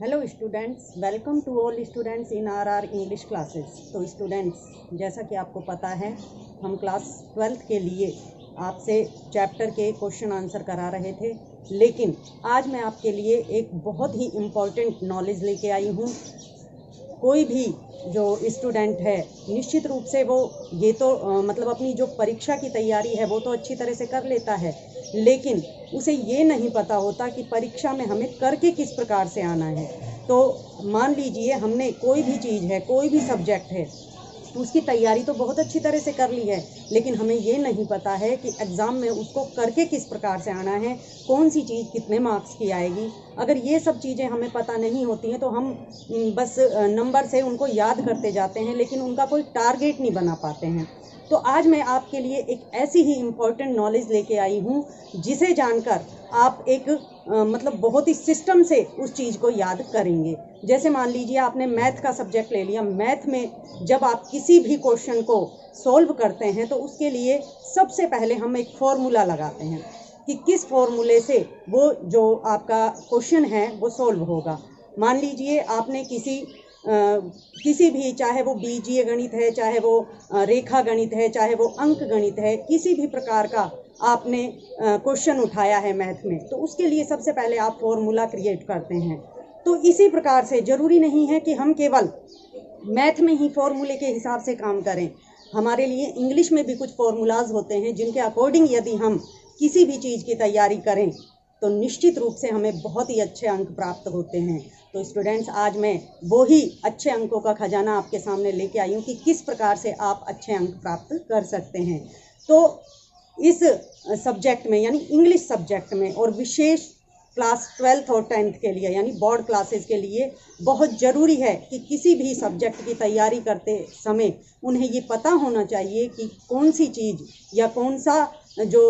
Hello students, welcome to all students in our English classes. तो students, जैसा कि आपको पता है, हम क्लास 12th के लिए आपसे चैप्टर के क्वेश्चन आंसर करा रहे थे, लेकिन आज मैं आपके लिए एक बहुत ही इम्पॉर्टेंट नॉलेज लेके आई हूँ। कोई भी जो स्टूडेंट है, निश्चित रूप से वो ये तो मतलब अपनी जो परीक्षा की तैयारी है वो तो अच्छी तरह से कर लेता है, लेकिन उसे ये नहीं पता होता कि परीक्षा में हमें करके किस प्रकार से आना है। तो मान लीजिए हमने कोई भी चीज़ है, कोई भी सब्जेक्ट है, उसकी तैयारी तो बहुत अच्छी तरह से कर ली है, लेकिन हमें ये नहीं पता है कि एग्ज़ाम में उसको करके किस प्रकार से आना है, कौन सी चीज़ कितने मार्क्स की आएगी। अगर ये सब चीज़ें हमें पता नहीं होती हैं तो हम बस नंबर से उनको याद करते जाते हैं, लेकिन उनका कोई टारगेट नहीं बना पाते हैं। तो आज मैं आपके लिए एक ऐसी ही इम्पॉर्टेंट नॉलेज लेके आई हूँ जिसे जानकर आप एक मतलब बहुत ही सिस्टम से उस चीज़ को याद करेंगे। जैसे मान लीजिए आपने मैथ का सब्जेक्ट ले लिया। मैथ में जब आप किसी भी क्वेश्चन को सॉल्व करते हैं तो उसके लिए सबसे पहले हम एक फॉर्मूला लगाते हैं कि किस फॉर्मूले से वो जो आपका क्वेश्चन है वो सॉल्व होगा। मान लीजिए आपने किसी भी, चाहे वो बीजीय गणित है, चाहे वो रेखा गणित है, चाहे वो अंक गणित है, किसी भी प्रकार का आपने क्वेश्चन उठाया है मैथ में, तो उसके लिए सबसे पहले आप फॉर्मूला क्रिएट करते हैं। तो इसी प्रकार से ज़रूरी नहीं है कि हम केवल मैथ में ही फॉर्मूले के हिसाब से काम करें। हमारे लिए इंग्लिश में भी कुछ फॉर्मूलाज होते हैं जिनके अकॉर्डिंग यदि हम किसी भी चीज़ की तैयारी करें तो निश्चित रूप से हमें बहुत ही अच्छे अंक प्राप्त होते हैं। तो स्टूडेंट्स, आज मैं वो ही अच्छे अंकों का खजाना आपके सामने लेके आई हूँ कि किस प्रकार से आप अच्छे अंक प्राप्त कर सकते हैं। तो इस सब्जेक्ट में, यानी इंग्लिश सब्जेक्ट में, और विशेष क्लास 12th और 10th के लिए, यानी बोर्ड क्लासेस के लिए बहुत ज़रूरी है कि किसी भी सब्जेक्ट की तैयारी करते समय उन्हें ये पता होना चाहिए कि कौन सी चीज़ या कौन सा जो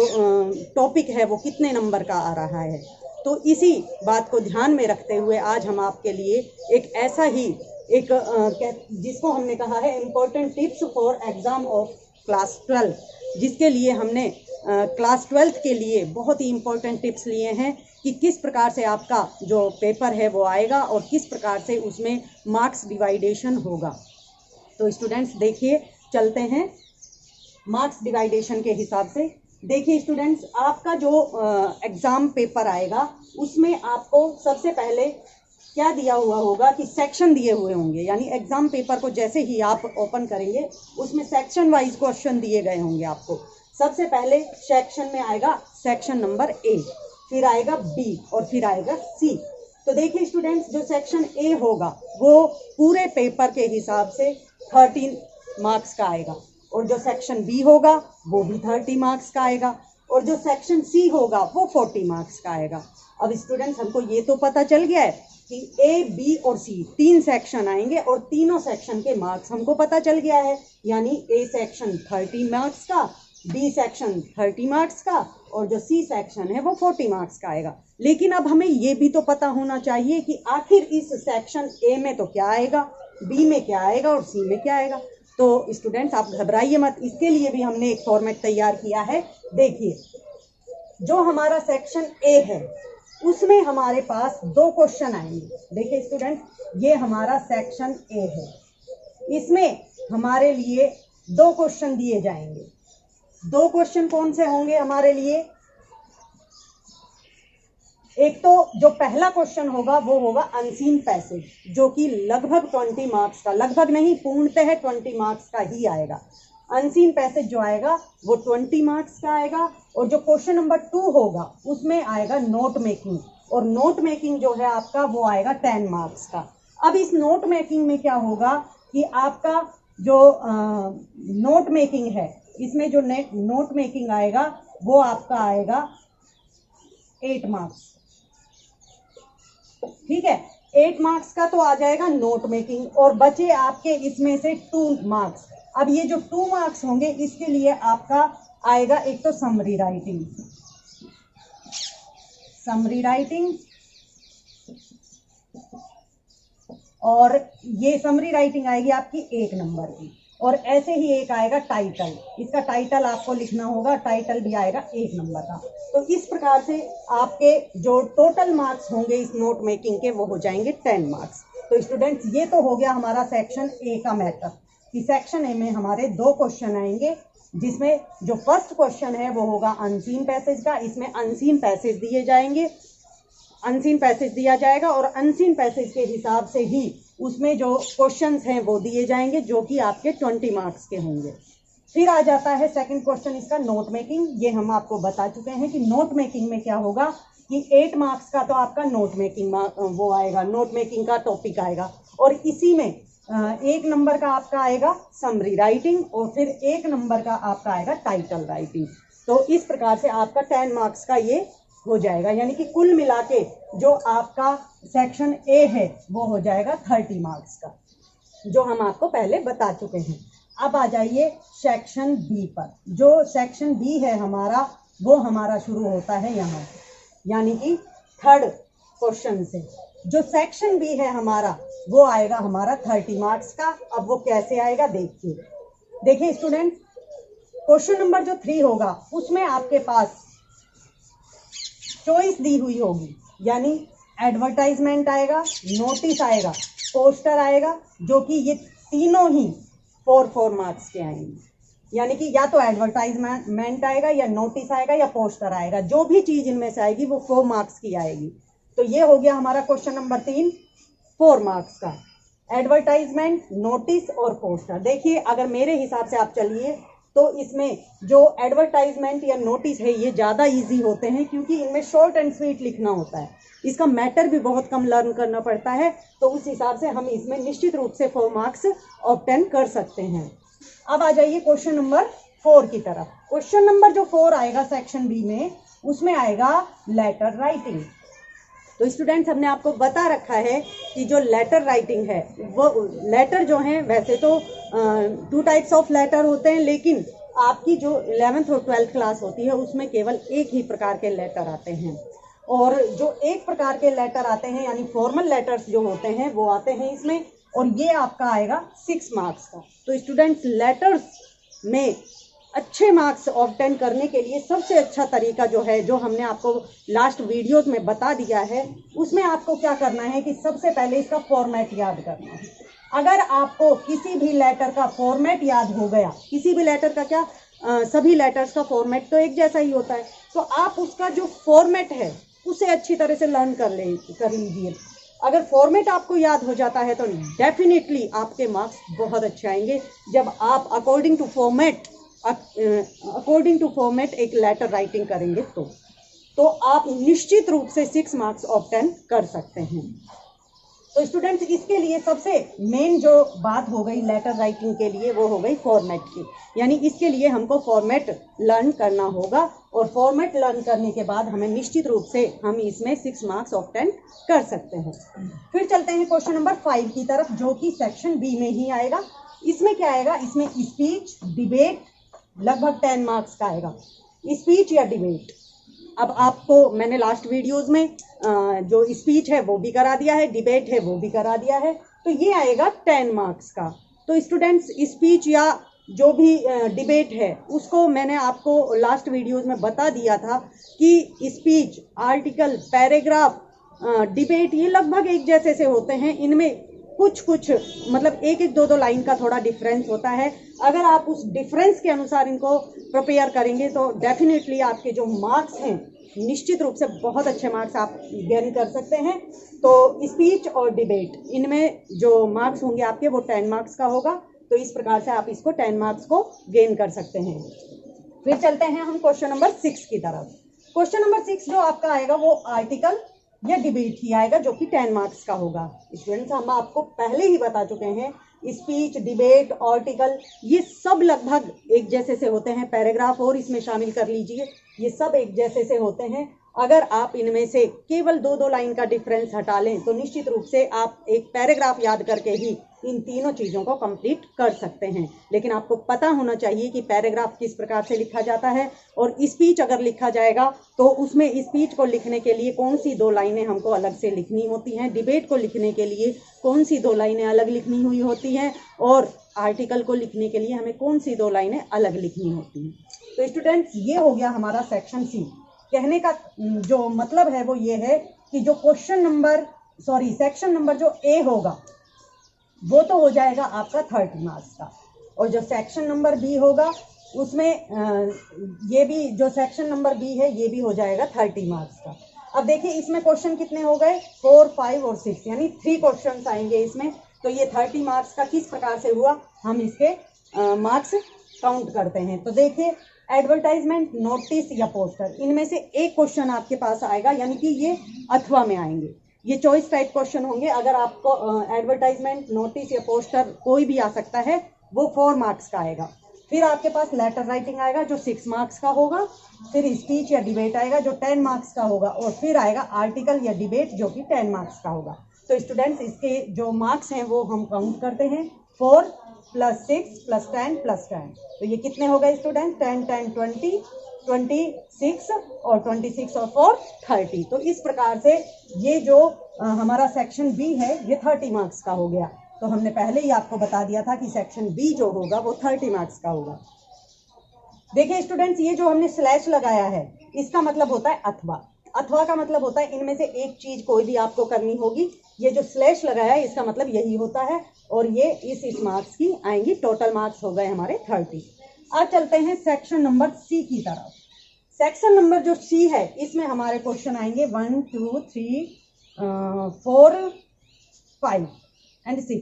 टॉपिक है वो कितने नंबर का आ रहा है। तो इसी बात को ध्यान में रखते हुए आज हम आपके लिए एक ऐसा ही एक जिसको हमने कहा है important tips for exam of class 12, जिसके लिए हमने क्लास 12th के लिए बहुत ही इम्पोर्टेंट टिप्स लिए हैं कि किस प्रकार से आपका जो पेपर है वो आएगा और किस प्रकार से उसमें मार्क्स डिवाइडेशन होगा। तो स्टूडेंट्स देखिए, चलते हैं मार्क्स डिवाइडेशन के हिसाब से। देखिए स्टूडेंट्स, आपका जो एग्ज़ाम पेपर आएगा उसमें आपको सबसे पहले क्या दिया हुआ होगा कि सेक्शन दिए हुए होंगे, यानी एग्ज़ाम पेपर को जैसे ही आप ओपन करेंगे उसमें सेक्शन वाइज क्वेश्चन दिए गए होंगे आपको। सबसे पहले सेक्शन में आएगा सेक्शन नंबर ए, फिर आएगा बी और फिर आएगा सी। तो देखिए स्टूडेंट्स, जो सेक्शन ए होगा वो पूरे पेपर के हिसाब से 13 मार्क्स का आएगा, और जो सेक्शन बी होगा वो भी 30 मार्क्स का आएगा, और जो सेक्शन सी होगा वो 40 मार्क्स का आएगा। अब स्टूडेंट्स, हमको ये तो पता चल गया है कि ए, बी और सी 3 सेक्शन आएंगे और तीनों सेक्शन के मार्क्स हमको पता चल गया है, यानी ए सेक्शन 30 मार्क्स का, बी सेक्शन 30 मार्क्स का, और जो सी सेक्शन है वो 40 मार्क्स का आएगा। लेकिन अब हमें ये भी तो पता होना चाहिए कि आखिर इस सेक्शन ए में तो क्या आएगा, बी में क्या आएगा और सी में क्या आएगा। तो स्टूडेंट्स, आप घबराइए मत, इसके लिए भी हमने एक फॉर्मेट तैयार किया है। देखिए, जो हमारा सेक्शन ए है उसमें हमारे पास 2 क्वेश्चन आएंगे। देखिए स्टूडेंट, ये हमारा सेक्शन ए है, इसमें हमारे लिए 2 क्वेश्चन दिए जाएंगे। 2 क्वेश्चन कौन से होंगे हमारे लिए? एक तो जो पहला क्वेश्चन होगा वो होगा अनसीन पैसेज, जो कि लगभग 20 मार्क्स का, लगभग नहीं पूर्णतः 20 मार्क्स का ही आएगा। अनसीन पैसेज जो आएगा वो 20 मार्क्स का आएगा, और जो क्वेश्चन नंबर 2 होगा उसमें आएगा नोट मेकिंग, और नोट मेकिंग जो है आपका वो आएगा 10 मार्क्स का। अब इस नोट मेकिंग में क्या होगा कि आपका जो नोट मेकिंग है, इसमें जो नोट मेकिंग आएगा वो आपका आएगा 8 मार्क्स। ठीक है, 8 मार्क्स का तो आ जाएगा नोट मेकिंग, और बचे आपके इसमें से 2 मार्क्स। अब ये जो 2 मार्क्स होंगे इसके लिए आपका आएगा एक तो समरी राइटिंग, और ये समरी राइटिंग आएगी आपकी 1 नंबर की, और ऐसे ही एक आएगा टाइटल, इसका टाइटल आपको लिखना होगा, टाइटल भी आएगा 1 नंबर का। तो इस प्रकार से आपके जो टोटल मार्क्स होंगे इस नोट मेकिंग के वो हो जाएंगे 10 मार्क्स। तो स्टूडेंट्स ये तो हो गया हमारा सेक्शन ए का मैटर कि सेक्शन ए में हमारे 2 क्वेश्चन आएंगे, जिसमें जो फर्स्ट क्वेश्चन है वो होगा अनसीन पैसेज का। इसमें अनसीन पैसेज दिए जाएंगे, अनसीन पैसेज दिया जाएगा और अनसीन पैसेज के हिसाब से ही उसमें जो क्वेश्चंस हैं वो दिए जाएंगे, जो कि आपके 20 मार्क्स के होंगे। फिर आ जाता है सेकंड क्वेश्चन इसका नोट मेकिंग। ये हम आपको बता चुके हैं कि नोट मेकिंग में क्या होगा कि 8 मार्क्स का तो आपका नोट मेकिंग वो आएगा, नोट मेकिंग का टॉपिक आएगा, और इसी में 1 नंबर का आपका आएगा समरी राइटिंग और फिर 1 नंबर का आपका आएगा टाइटल राइटिंग। तो इस प्रकार से आपका 10 मार्क्स का ये हो जाएगा, यानी कि कुल मिला के जो आपका सेक्शन ए है वो हो जाएगा 30 मार्क्स का, जो हम आपको पहले बता चुके हैं। अब आ जाइए सेक्शन बी पर। जो सेक्शन बी है हमारा वो हमारा शुरू होता है यहाँ से, यानी कि थर्ड क्वेश्चन से। जो सेक्शन बी है हमारा वो आएगा हमारा 30 मार्क्स का। अब वो कैसे आएगा देखिए स्टूडेंट, क्वेश्चन नंबर जो 3 होगा उसमें आपके पास चॉइस दी हुई होगी, यानी एडवर्टाइजमेंट आएगा, नोटिस आएगा, पोस्टर आएगा, जो कि ये तीनों ही 4 मार्क्स के आएंगे। यानी कि या तो एडवर्टाइजमेंट आएगा या नोटिस आएगा या पोस्टर आएगा, जो भी चीज इनमें से आएगी वो 4 मार्क्स की आएगी। तो ये हो गया हमारा क्वेश्चन नंबर 3 4 मार्क्स का, एडवर्टाइजमेंट, नोटिस और पोस्टर। देखिए अगर मेरे हिसाब से आप चलिए तो इसमें जो एडवर्टाइजमेंट या नोटिस है ये ज़्यादा इजी होते हैं, क्योंकि इनमें शॉर्ट एंड स्वीट लिखना होता है, इसका मैटर भी बहुत कम लर्न करना पड़ता है। तो उस हिसाब से हम इसमें निश्चित रूप से 4 मार्क्स ऑब्टेन कर सकते हैं। अब आ जाइए क्वेश्चन नंबर 4 की तरफ। क्वेश्चन नंबर जो 4 आएगा सेक्शन बी में, उसमें आएगा लेटर राइटिंग। तो स्टूडेंट्स हमने आपको बता रखा है कि जो लेटर राइटिंग है वो लेटर जो हैं वैसे तो 2 टाइप्स ऑफ लेटर होते हैं, लेकिन आपकी जो 11th और 12th क्लास होती है उसमें केवल एक ही प्रकार के लेटर आते हैं, और जो एक प्रकार के लेटर आते हैं यानी फॉर्मल लेटर्स जो होते हैं वो आते हैं इसमें, और ये आपका आएगा 6 मार्क्स का। तो स्टूडेंट्स लेटर्स में अच्छे मार्क्स ऑब्टेन करने के लिए सबसे अच्छा तरीका जो है, जो हमने आपको लास्ट वीडियोस में बता दिया है, उसमें आपको क्या करना है कि सबसे पहले इसका फॉर्मेट याद करना है। अगर आपको किसी भी लेटर का फॉर्मेट याद हो गया, किसी भी लेटर का क्या सभी लेटर्स का फॉर्मेट तो एक जैसा ही होता है, तो आप उसका जो फॉर्मेट है उसे अच्छी तरह से लर्न कर लीजिए। अगर फॉर्मेट आपको याद हो जाता है तो डेफिनेटली आपके मार्क्स बहुत अच्छे आएंगे। जब आप अकॉर्डिंग टू फॉर्मेट एक लेटर राइटिंग करेंगे तो आप निश्चित रूप से 6 मार्क्स ऑब्टेन कर सकते हैं। तो स्टूडेंट्स इसके लिए सबसे मेन जो बात हो गई लेटर राइटिंग के लिए वो हो गई फॉर्मेट की, यानी इसके लिए हमको फॉर्मेट लर्न करना होगा, और फॉर्मेट लर्न करने के बाद हमें निश्चित रूप से हम इसमें 6 मार्क्स ऑब्टेन कर सकते हैं। फिर चलते हैं क्वेश्चन नंबर 5 की तरफ, जो कि सेक्शन बी में ही आएगा। इसमें क्या आएगा, इसमें स्पीच, डिबेट, लगभग 10 मार्क्स का आएगा, स्पीच या डिबेट। अब आपको मैंने लास्ट वीडियोस में जो स्पीच है वो भी करा दिया है, डिबेट है वो भी करा दिया है, तो ये आएगा 10 मार्क्स का। तो स्टूडेंट्स स्पीच या जो भी डिबेट है उसको मैंने आपको लास्ट वीडियोस में बता दिया था कि स्पीच, आर्टिकल, पैराग्राफ, डिबेट ये लगभग एक जैसे से होते हैं। इनमें कुछ मतलब एक 2 लाइन का थोड़ा डिफरेंस होता है। अगर आप उस डिफरेंस के अनुसार इनको प्रिपेयर करेंगे तो डेफिनेटली आपके जो मार्क्स हैं निश्चित रूप से बहुत अच्छे मार्क्स आप गेन कर सकते हैं। तो स्पीच और डिबेट इनमें जो मार्क्स होंगे आपके वो 10 मार्क्स का होगा। तो इस प्रकार से आप इसको 10 मार्क्स को गेन कर सकते हैं। फिर चलते हैं हम क्वेश्चन नंबर 6 की तरफ। क्वेश्चन नंबर 6 जो आपका आएगा वो आर्टिकल या डिबेट ही आएगा, जो कि 10 मार्क्स का होगा। स्टूडेंट्स हम आपको पहले ही बता चुके हैं स्पीच, डिबेट, आर्टिकल ये सब लगभग एक जैसे से होते हैं। पैराग्राफ और इसमें शामिल कर लीजिए, ये सब एक जैसे से होते हैं। अगर आप इनमें से केवल दो दो लाइन का डिफरेंस हटा लें तो निश्चित रूप से आप एक पैराग्राफ याद करके ही इन तीनों चीज़ों को कंप्लीट कर सकते हैं। लेकिन आपको पता होना चाहिए कि पैराग्राफ किस प्रकार से लिखा जाता है, और स्पीच अगर लिखा जाएगा तो उसमें स्पीच को लिखने के लिए कौन सी दो लाइनें हमको अलग से लिखनी होती हैं, डिबेट को लिखने के लिए कौन सी दो लाइनें अलग लिखनी हुई होती हैं, और आर्टिकल को लिखने के लिए हमें कौन सी दो लाइनें अलग लिखनी होती हैं। तो स्टूडेंट्स, ये हो गया हमारा सेक्शन सी। कहने का जो मतलब है वो ये है कि जो सेक्शन नंबर जो ए होगा वो तो हो जाएगा आपका 30 मार्क्स का, और जो सेक्शन नंबर बी होगा उसमें ये भी जो सेक्शन नंबर बी है ये भी हो जाएगा 30 मार्क्स का। अब देखिए इसमें क्वेश्चन कितने हो गए, 4, 5 और 6, यानी 3 क्वेश्चन आएंगे इसमें। तो ये 30 मार्क्स का किस प्रकार से हुआ, हम इसके मार्क्स काउंट करते हैं। तो देखिए, एडवर्टाइजमेंट, नोटिस या पोस्टर, इनमें से एक क्वेश्चन आपके पास आएगा, यानी कि ये अथवा में आएंगे। ये चॉइस टाइप क्वेश्चन होंगे। अगर आपको एडवर्टाइजमेंट, नोटिस या पोस्टर कोई भी आ सकता है, वो 4 मार्क्स का आएगा। फिर आपके पास लेटर राइटिंग आएगा जो 6 मार्क्स का होगा। फिर स्पीच या डिबेट आएगा जो 10 मार्क्स का होगा, और फिर आएगा आर्टिकल या डिबेट जो कि 10 मार्क्स का होगा। तो स्टूडेंट्स, इसके जो मार्क्स हैं वो हम काउंट करते हैं, 4 + 6 + 10 + 10। तो ये कितने हो गए स्टूडेंट, 10, 10, 20, 26 और 26 और 4 30। तो इस प्रकार से ये जो हमारा सेक्शन बी है ये 30 मार्क्स का हो गया। तो हमने पहले ही आपको बता दिया था कि सेक्शन बी जो होगा वो 30 मार्क्स का होगा। देखिए स्टूडेंट्स, ये जो हमने स्लैश लगाया है इसका मतलब होता है अथवा। अथवा का मतलब होता है इनमें से एक चीज कोई भी आपको करनी होगी। ये जो स्लैश लगाया है इसका मतलब यही होता है, और ये इस मार्क्स की आएंगी। टोटल मार्क्स हो गए हमारे 30। अब चलते हैं सेक्शन नंबर सी की तरफ। सेक्शन नंबर जो सी है इसमें हमारे क्वेश्चन आएंगे 1, 2, 3, 4, 5 और 6।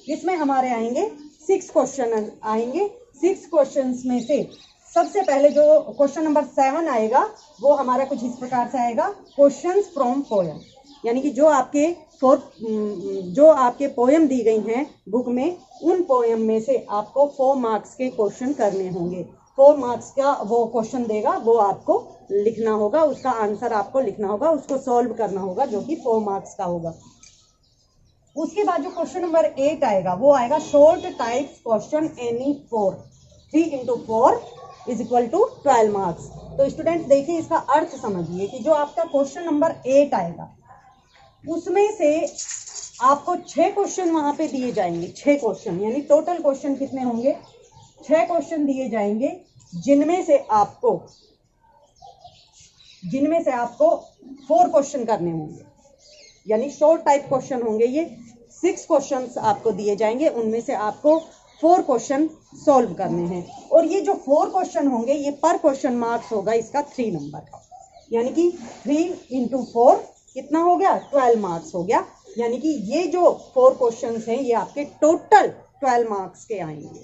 इसमें हमारे आएंगे 6 क्वेश्चन आएंगे। 6 क्वेश्चंस में से सबसे पहले जो क्वेश्चन नंबर 7 आएगा वो हमारा कुछ इस प्रकार से आएगा, क्वेश्चंस फ्रॉम पोएम, यानी कि जो आपके पोएम दी गई हैं बुक में, उन पोएम में से आपको 4 मार्क्स के क्वेश्चन करने होंगे। 4 मार्क्स का वो क्वेश्चन देगा, वो आपको लिखना होगा, उसका आंसर आपको लिखना होगा, उसको सॉल्व करना होगा, जो कि 4 मार्क्स का होगा। उसके बाद जो क्वेश्चन नंबर 8 आएगा वो आएगा short types question any 4, 3 × 4 = 12 marks. तो स्टूडेंट्स देखिए, इसका अर्थ समझिए कि जो आपका क्वेश्चन नंबर 8 आएगा उसमें से आपको 6 क्वेश्चन वहां पे दिए जाएंगे। 6 क्वेश्चन, यानी टोटल क्वेश्चन कितने होंगे, 6 क्वेश्चन दिए जाएंगे, जिनमें से आपको 4 क्वेश्चन करने होंगे, यानी शॉर्ट टाइप क्वेश्चन होंगे। ये 6 क्वेश्चंस आपको दिए जाएंगे, उनमें से आपको 4 क्वेश्चन सॉल्व करने हैं। और ये जो 4 क्वेश्चन होंगे ये पर क्वेश्चन मार्क्स होगा इसका 3 नंबर का, यानी कि 3 × 4 कितना हो गया, 12 मार्क्स हो गया। यानी कि ये जो 4 क्वेश्चंस हैं ये आपके टोटल 12 मार्क्स के आएंगे।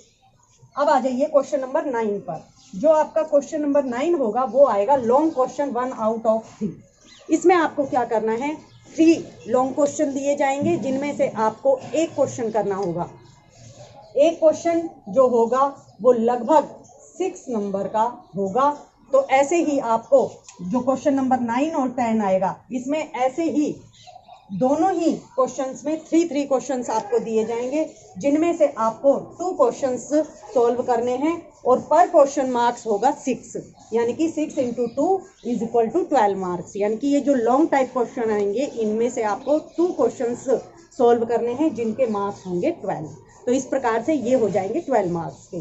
अब आ जाइए क्वेश्चन नंबर 9 पर। जो आपका क्वेश्चन नंबर 9 होगा वो आएगा लॉन्ग क्वेश्चन 1 आउट ऑफ 3। इसमें आपको क्या करना है, 3 लॉन्ग क्वेश्चन दिए जाएंगे, जिनमें से आपको एक क्वेश्चन करना होगा। एक क्वेश्चन जो होगा वो लगभग 6 नंबर का होगा। तो ऐसे ही आपको जो क्वेश्चन नंबर 9 और 10 आएगा इसमें ऐसे ही दोनों ही क्वेश्चंस में 3 क्वेश्चंस आपको दिए जाएंगे, जिनमें से आपको 2 क्वेश्चंस सॉल्व करने हैं, और पर क्वेश्चन मार्क्स होगा 6, यानी कि 6 × 2 = 12 मार्क्स। यानी कि ये जो लॉन्ग टाइप क्वेश्चन आएंगे इनमें से आपको 2 क्वेश्चंस सॉल्व करने हैं, जिनके मार्क्स होंगे 12। तो इस प्रकार से ये हो जाएंगे 12 मार्क्स के।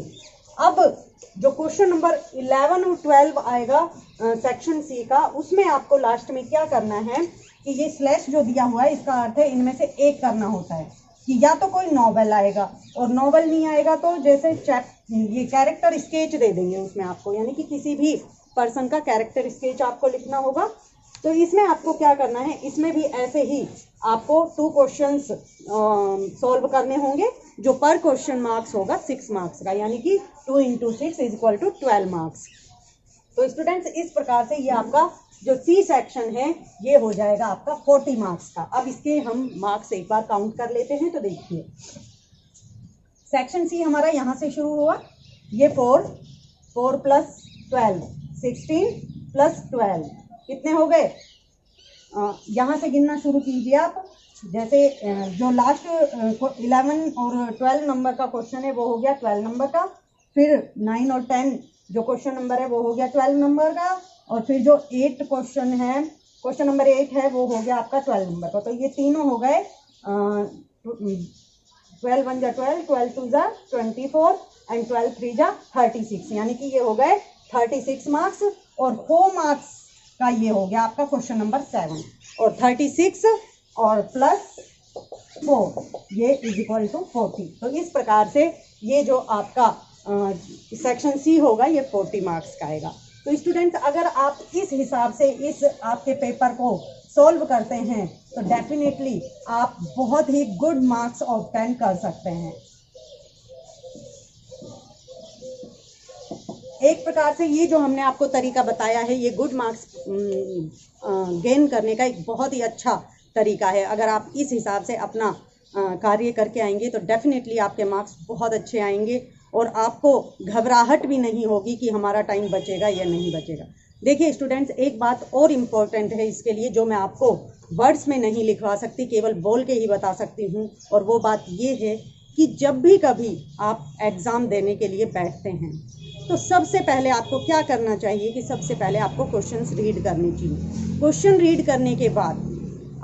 अब जो क्वेश्चन नंबर 11 और 12 आएगा सेक्शन सी का, उसमें आपको लास्ट में क्या करना है कि ये स्लैश जो दिया हुआ है इसका अर्थ है इनमें से एक करना होता है, कि या तो कोई नॉवेल आएगा, और नॉवेल नहीं आएगा तो जैसे ये कैरेक्टर स्केच दे देंगे उसमें आपको, यानी कि किसी भी पर्सन का कैरेक्टर स्केच आपको लिखना होगा। तो इसमें आपको क्या करना है, इसमें भी ऐसे ही आपको 2 क्वेश्चंस सॉल्व करने होंगे, जो पर क्वेश्चन मार्क्स होगा 6 मार्क्स का, यानी कि 2 × 6 = 12 मार्क्स। तो स्टूडेंट्स इस प्रकार से ये आपका जो सी सेक्शन है ये हो जाएगा आपका 40 मार्क्स का। अब इसके हम मार्क्स एक बार काउंट कर लेते हैं। तो देखिए सेक्शन सी हमारा यहाँ से शुरू हुआ, ये 4 + 12 16 + 12 कितने हो गए? यहाँ से गिनना शुरू कीजिए आप। जैसे जो लास्ट 11 और 12 नंबर का क्वेश्चन है वो हो गया 12 नंबर का, फिर 9 और 10 जो क्वेश्चन नंबर है वो हो गया 12 नंबर का, और फिर जो 8 क्वेश्चन है, क्वेश्चन नंबर 8 है वो हो गया आपका 12 नंबर का। तो ये तीनों हो गए 12 1 जा 12, 12 2 जा 24 एंड 12 3 जा 36, यानी कि ये हो गए 36 मार्क्स। और 4 मार्क्स का ये हो गया आपका क्वेश्चन नंबर 7, और 36 और प्लस 4 ये इज इक्वल टू 40। तो इस प्रकार से ये जो आपका सेक्शन सी होगा ये 40 मार्क्स का आएगा। तो स्टूडेंट्स, अगर आप इस हिसाब से इस आपके पेपर को सॉल्व करते हैं तो डेफिनेटली आप बहुत ही गुड मार्क्स ऑब्टेन कर सकते हैं। एक प्रकार से ये जो हमने आपको तरीका बताया है ये गुड मार्क्स गेन करने का एक बहुत ही अच्छा तरीका है। अगर आप इस हिसाब से अपना कार्य करके आएंगे तो डेफिनेटली आपके मार्क्स बहुत अच्छे आएंगे और आपको घबराहट भी नहीं होगी कि हमारा टाइम बचेगा या नहीं बचेगा। देखिए स्टूडेंट्स, एक बात और इम्पोर्टेंट है इसके लिए जो मैं आपको वर्ड्स में नहीं लिखवा सकती, केवल बोल के ही बता सकती हूँ, और वो बात ये है कि जब भी कभी आप एग्ज़ाम देने के लिए बैठते हैं तो सबसे पहले आपको क्या करना चाहिए कि सबसे पहले आपको क्वेश्चंस रीड करने चाहिए। क्वेश्चन रीड करने के बाद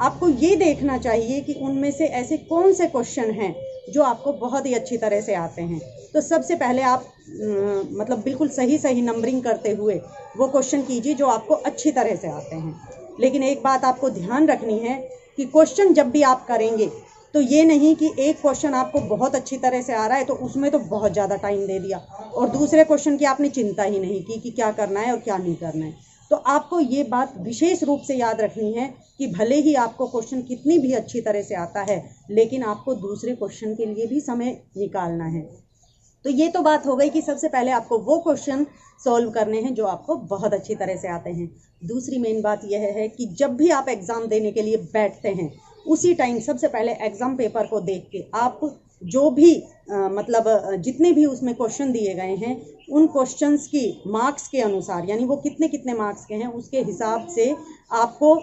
आपको ये देखना चाहिए कि उनमें से ऐसे कौन से क्वेश्चन हैं जो आपको बहुत ही अच्छी तरह से आते हैं। तो सबसे पहले आप मतलब बिल्कुल सही नंबरिंग करते हुए वो क्वेश्चन कीजिए जो आपको अच्छी तरह से आते हैं। लेकिन एक बात आपको ध्यान रखनी है कि क्वेश्चन जब भी आप करेंगे तो ये नहीं कि एक क्वेश्चन आपको बहुत अच्छी तरह से आ रहा है तो उसमें तो बहुत ज़्यादा टाइम दे दिया और दूसरे क्वेश्चन की आपने चिंता ही नहीं की कि क्या करना है और क्या नहीं करना है। तो आपको ये बात विशेष रूप से याद रखनी है कि भले ही आपको क्वेश्चन कितनी भी अच्छी तरह से आता है लेकिन आपको दूसरे क्वेश्चन के लिए भी समय निकालना है। तो ये तो बात हो गई कि सबसे पहले आपको वो क्वेश्चन सॉल्व करने हैं जो आपको बहुत अच्छी तरह से आते हैं। दूसरी मेन बात यह है कि जब भी आप एग्ज़ाम देने के लिए बैठते हैं उसी टाइम सबसे पहले एग्ज़ाम पेपर को देख के आप जो भी मतलब जितने भी उसमें क्वेश्चन दिए गए हैं उन क्वेश्चंस की मार्क्स के अनुसार, यानी वो कितने कितने मार्क्स के हैं उसके हिसाब से आपको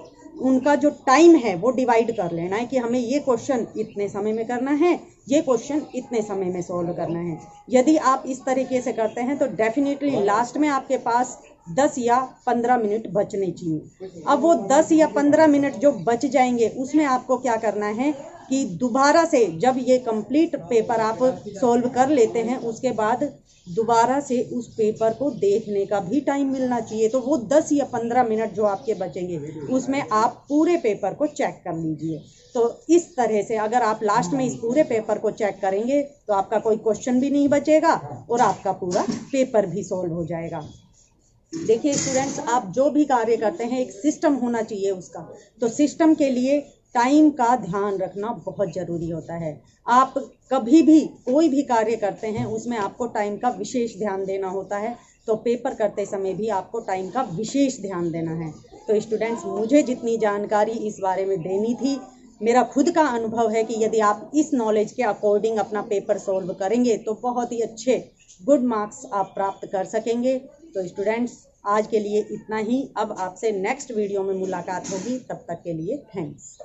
उनका जो टाइम है वो डिवाइड कर लेना है कि हमें ये क्वेश्चन इतने समय में करना है, ये क्वेश्चन इतने समय में सॉल्व करना है। यदि आप इस तरीके से करते हैं तो डेफिनेटली लास्ट में आपके पास 10 या 15 मिनट बचने चाहिए। अब वो 10 या 15 मिनट जो बच जाएंगे उसमें आपको क्या करना है कि दोबारा से जब ये कंप्लीट पेपर आप सॉल्व कर लेते हैं उसके बाद दोबारा से उस पेपर को देखने का भी टाइम मिलना चाहिए। तो वो 10 या 15 मिनट जो आपके बचेंगे उसमें आप पूरे पेपर को चेक कर लीजिए। तो इस तरह से अगर आप लास्ट में इस पूरे पेपर को चेक करेंगे तो आपका कोई क्वेश्चन भी नहीं बचेगा और आपका पूरा पेपर भी सॉल्व हो जाएगा। देखिए स्टूडेंट्स, आप जो भी कार्य करते हैं एक सिस्टम होना चाहिए उसका। तो सिस्टम के लिए टाइम का ध्यान रखना बहुत ज़रूरी होता है। आप कभी भी कोई भी कार्य करते हैं उसमें आपको टाइम का विशेष ध्यान देना होता है। तो पेपर करते समय भी आपको टाइम का विशेष ध्यान देना है। तो स्टूडेंट्स, मुझे जितनी जानकारी इस बारे में देनी थी, मेरा खुद का अनुभव है कि यदि आप इस नॉलेज के अकॉर्डिंग अपना पेपर सॉल्व करेंगे तो बहुत ही अच्छे गुड मार्क्स आप प्राप्त कर सकेंगे। तो स्टूडेंट्स, आज के लिए इतना ही। अब आपसे नेक्स्ट वीडियो में मुलाकात होगी, तब तक के लिए थैंक्स।